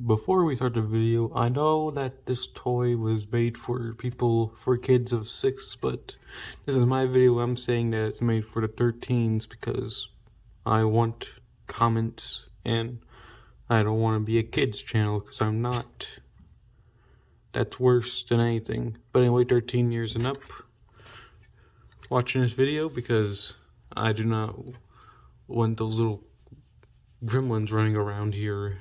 Before we start the video, I know that this toy was made for kids of 6, but this is my video. I'm saying that it's made for the 13s because I want comments and I don't want to be a kids channel because I'm not. That's worse than anything. But anyway, 13 years and up watching this video because I do not want those little gremlins running around here.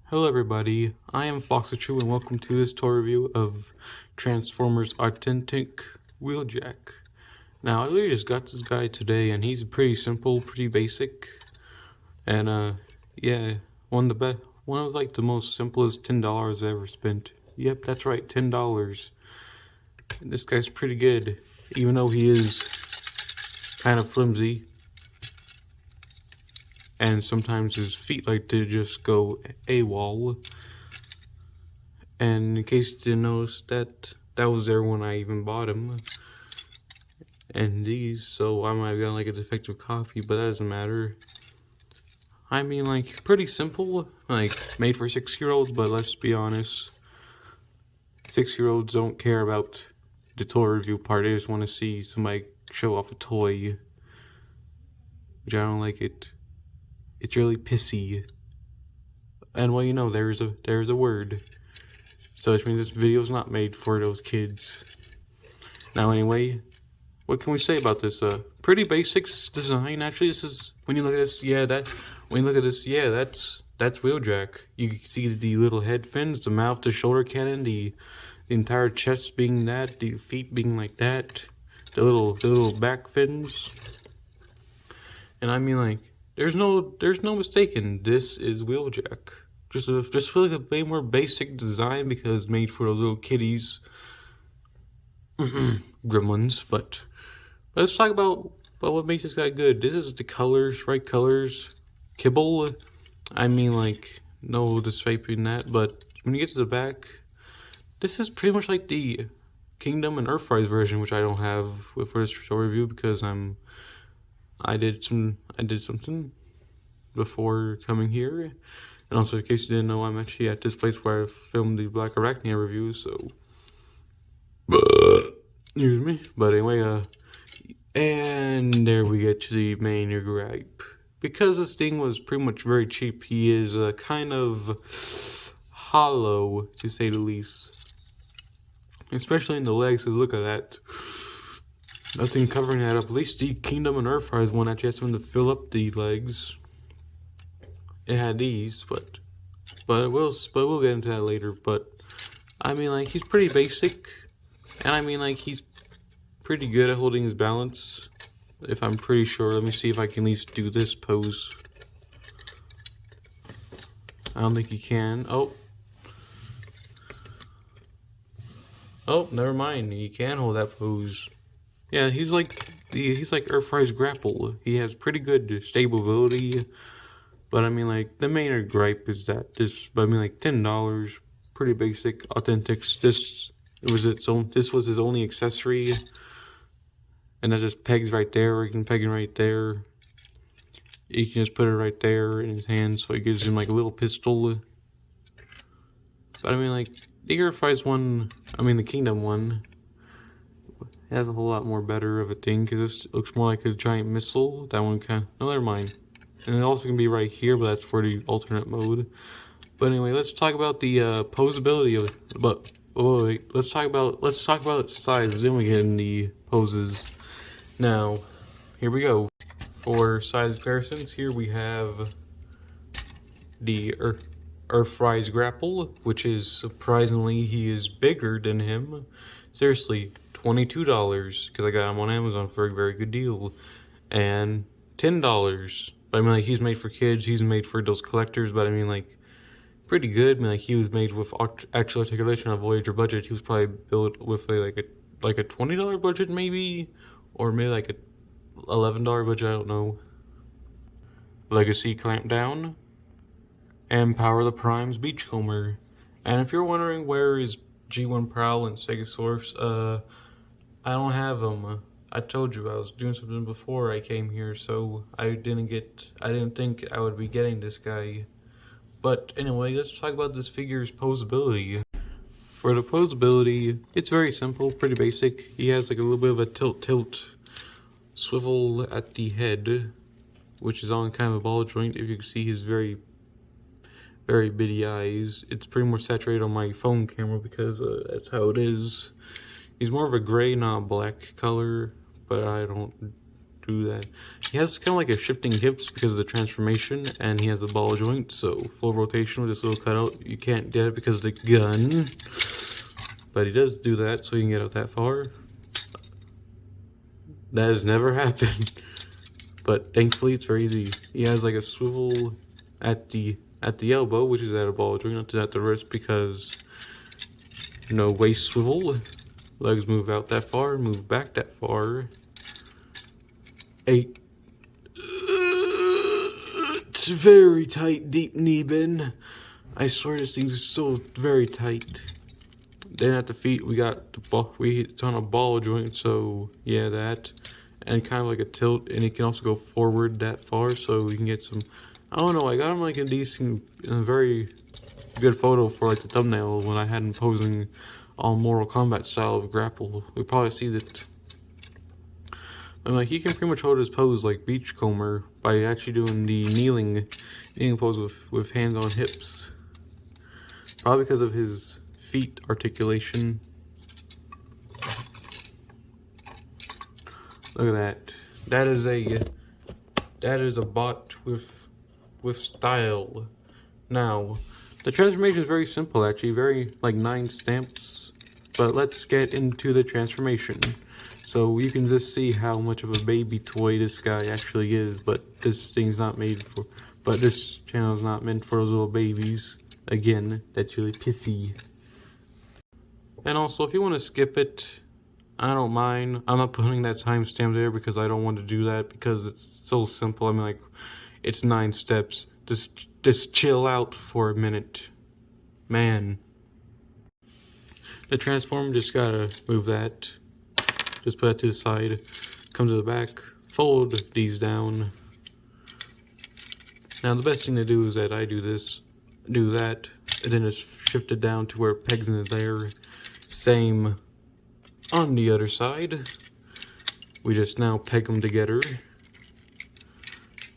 Hello everybody, I am Foxatrue and welcome to this toy review of Transformers Auntentic Wheeljack. Now I literally just got this guy today and he's pretty simple, pretty basic. And yeah, one of like the most simplest $10 I ever spent. Yep, that's right, $10. And this guy's pretty good, even though he is kind of flimsy. And sometimes his feet like to just go AWOL. And in case you didn't notice, that was there when I even bought him. And these, so I might have gotten like a defective copy, but that doesn't matter. I mean, like, pretty simple, like, made for 6-year-olds, but let's be honest. 6-year-olds don't care about the toy review part, they just want to see somebody show off a toy. Which I don't like it. It's really pissy. And well, you know, there's a word. So which means this video's not made for those kids. Now anyway, what can we say about this? Pretty basic design. Actually, this is, when you look at this, that's Wheeljack. You can see the little head fins, the mouth, the shoulder cannon, the entire chest being that, the feet being like that, the little back fins. And I mean, like, there's no mistaking, this is Wheeljack. Just really a way more basic design because made for those little kitties, gremlins. But let's talk about what makes this guy good. This is the colors, right colors, kibble. I mean, like, no disrespect in that, but when you get to the back, this is pretty much like the Kingdom and Earthrise version, which I don't have for this show review because I did something before coming here. And also, in case you didn't know, I'm actually at this place where I filmed the Black Arachnia reviews, so excuse me. But anyway, and there we get to the main gripe. Because this thing was pretty much very cheap, he is kind of hollow, to say the least. Especially in the legs, because look at that. Nothing covering that up. At least the Kingdom and Earthrise one actually has something to fill up the legs. It had these, but we'll get into that later. But I mean, like, he's pretty basic, and I mean, like, he's pretty good at holding his balance. If I'm pretty sure, let me see if I can at least do this pose. I don't think he can. Oh, never mind. He can hold that pose. Yeah, he's like Earthrise Grapple. He has pretty good stability. But I mean, like, the main gripe is that but I mean, like, $10, pretty basic, authentic. This was his only accessory, and that just pegs right there. Or you can peg it right there. You can just put it right there in his hand, so it gives him like a little pistol. But I mean, like, the Earthrise one, I mean, the Kingdom one, has a whole lot more better of a thing because this looks more like a giant missile. That one no, never mind. And it also can be right here, but that's for the alternate mode. But anyway, let's talk about the posability of it. But wait, let's talk about its size. Then we get in the poses. Now, here we go. For size comparisons, here we have the Earthrise Grapple, which is surprisingly he is bigger than him. Seriously, $22 because I got him on Amazon for a very good deal, and $10. But I mean, like, he's made for kids, he's made for those collectors, but I mean, like, pretty good. I mean, like, he was made with actual articulation on a Voyager budget. He was probably built with like a $20 budget maybe, or maybe like a $11 budget, I don't know. Legacy Clamp Down, and Power the Prime's Beachcomber. And if you're wondering where is G1 Prowl and Stegosaurus, I don't have them. I told you I was doing something before I came here, so I didn't think I would be getting this guy. But anyway, let's talk about this figure's posability. For the posability, it's very simple, pretty basic. He has like a little bit of a tilt swivel at the head, which is on kind of a ball joint. If you can see his very bitty eyes, it's pretty more saturated on my phone camera because that's how it is. He's more of a gray, not black color, but I don't do that. He has kind of like a shifting hips because of the transformation, and he has a ball joint, so full rotation with this little cutout. You can't get it because of the gun, but he does do that, so you can get out that far. That has never happened, but thankfully it's very easy. He has like a swivel at the elbow, which is at a ball joint, not at the wrist, because waist swivel. Legs move out that far, move back that far. It's very tight, deep knee bend. I swear this thing's so very tight. Then at the feet, we got the ball. It's on a ball joint, so yeah, that, and kind of like a tilt, and it can also go forward that far, so you can get some. I don't know. I got him like a very good photo for like the thumbnail when I had him posing all Mortal Kombat style of grapple. We probably see that. And like he can pretty much hold his pose like Beachcomber by actually doing the kneeling pose with hands on hips. Probably because of his feet articulation. Look at that. That is a bot with style. Now, the transformation is very simple actually, very like 9 stamps. But let's get into the transformation. So you can just see how much of a baby toy this guy actually is, but this thing's not made for, but this channel is not meant for those little babies. Again, that's really pissy. And also, if you want to skip it, I don't mind. I'm not putting that timestamp there because I don't want to do that because it's so simple. I mean, like, it's 9 steps. Just chill out for a minute, man. The transform, just gotta move that. Just put that to the side. Come to the back. Fold these down. Now the best thing to do is that I do this, do that, and then just shift it down to where it pegs in there. Same on the other side. We just now peg them together.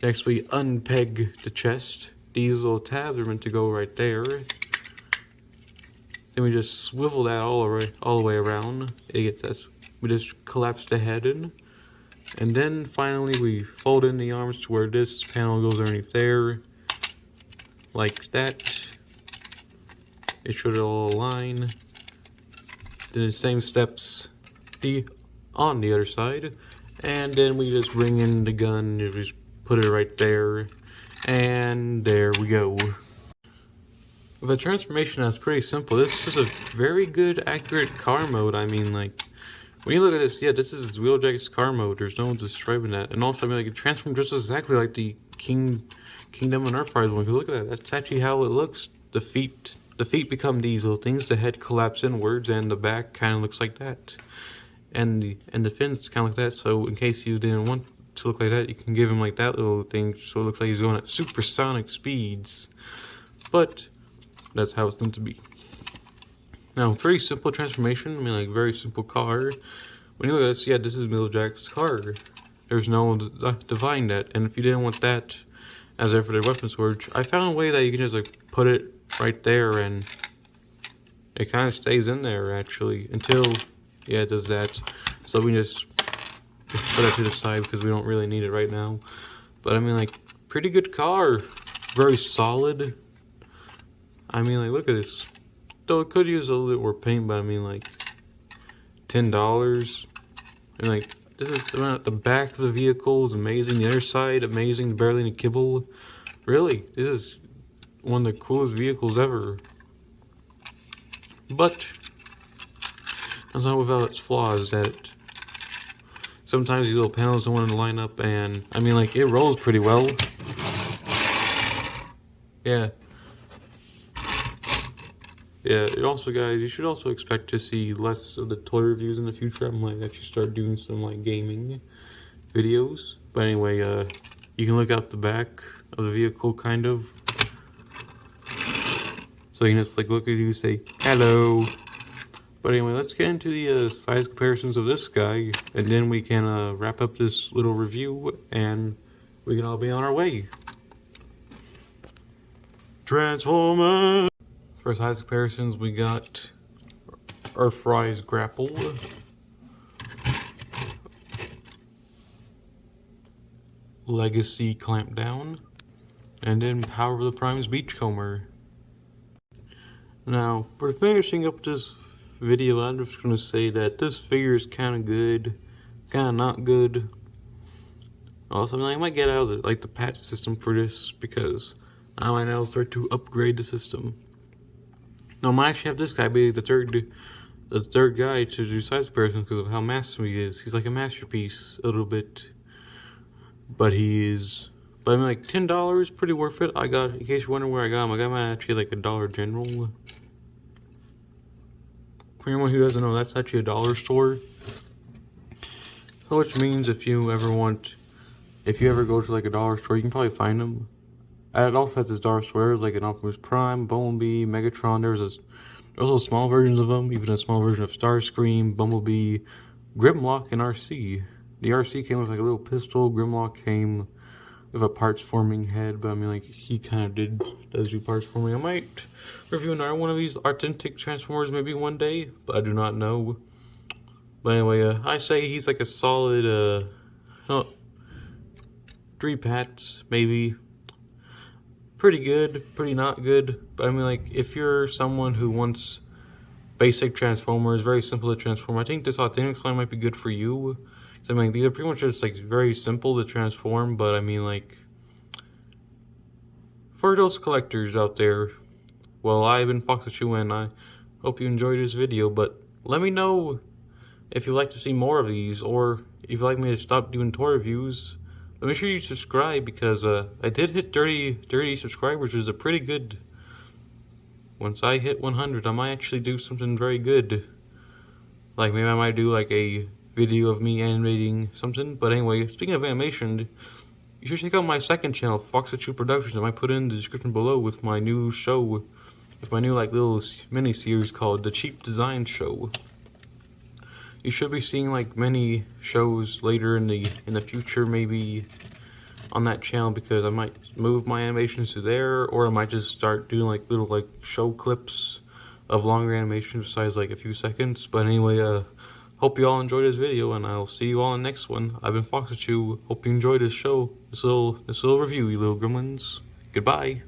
Next we unpeg the chest. These little tabs are meant to go right there. Then we just swivel that all the way around. We just collapse the head in. And then finally we fold in the arms to where this panel goes underneath there. Like that. It should all align. Then the same steps on the other side. And then we just bring in the gun, and just put it right there. And there we go. The transformation is pretty simple. This is a very good, accurate car mode. I mean, like, when you look at this, yeah, this is Wheeljack's car mode. There's no one describing that. And also, I mean, like, it transforms just exactly like the Kingdom and Earthrise one. Because look at that. That's actually how it looks. The feet become these little things. The head collapses inwards, and the back kind of looks like that. And the fins kind of like that. So in case you didn't want to look like that, you can give him like that little thing, so it looks like he's going at supersonic speeds. But that's how it's meant to be. Now, very simple transformation. I mean, like, very simple car. When you look at this, yeah, this is Wheeljack's car. There's no divine that. And if you didn't want that as there for their weapon storage, I found a way that you can just, like, put it right there, and it kind of stays in there, actually, until, yeah, it does that. So we just put that to the side because we don't really need it right now. But, I mean, like, pretty good car. Very solid. I mean, like, look at this. Though it could use a little bit more paint, but I mean, like, $10. And, like, this is the back of the vehicle is amazing. The other side, amazing. Barely any kibble. Really, this is one of the coolest vehicles ever. But that's not without its flaws. That sometimes these little panels don't want to line up, and I mean, like, it rolls pretty well. Yeah. Yeah, it also, guys, you should also expect to see less of the toy reviews in the future. I'm like actually start doing some like gaming videos. But anyway, you can look out the back of the vehicle, kind of. So you just like look at you and say, hello. But anyway, let's get into the size comparisons of this guy, and then we can wrap up this little review, and we can all be on our way. Transformers! For size comparisons, we got Earthrise Grapple, Legacy Clampdown, and then Power of the Prime's Beachcomber. Now, for finishing up this video, I'm just going to say that this figure is kind of good, kind of not good. Also, I might get out of the patch system for this because I might now start to upgrade the system. Now, I might actually have this guy be the third guy to do size comparisons because of how massive he is. He's like a masterpiece a little bit, but he is. But I mean, like $10, pretty worth it. I got, in case you're wondering where I got him actually like a Dollar General. For anyone who doesn't know, that's actually a dollar store. So which means if you ever go to like a dollar store, you can probably find them. It also has this dollar store. There's like an Optimus Prime, Bumblebee, Megatron. There's also small versions of them, even a small version of Starscream, Bumblebee, Grimlock, and RC. The RC came with like a little pistol. Grimlock came with a parts forming head, but I mean, like, he kind of does do parts forming. I might review another one of these authentic Transformers maybe one day, but I do not know. But anyway, I say he's like a solid 3 pats maybe. Pretty good, pretty not good. But I mean, like, if you're someone who wants basic Transformers, very simple to transform, I think this authentic line might be good for you. I mean, these are pretty much just like very simple to transform, but I mean, like, for those collectors out there, well, I've been Foxachu, and I hope you enjoyed this video. But let me know if you'd like to see more of these, or if you'd like me to stop doing toy reviews. But make sure you subscribe because I did hit 30 subscribers, which is a pretty good. Once I hit 100, I might actually do something very good. Like maybe I might do like a video of me animating something. But anyway, speaking of animation, you should check out my second channel, Foxachu Productions. I might put it in the description below with my new show, with my new like little mini series called The Cheap Design Show. You should be seeing like many shows later in the future, maybe on that channel, because I might move my animations to there, or I might just start doing like little like show clips of longer animations besides like a few seconds. But anyway, hope you all enjoyed this video, and I'll see you all in the next one. I've been Foxachu. Hope you enjoyed this show, this little review, you little gremlins. Goodbye.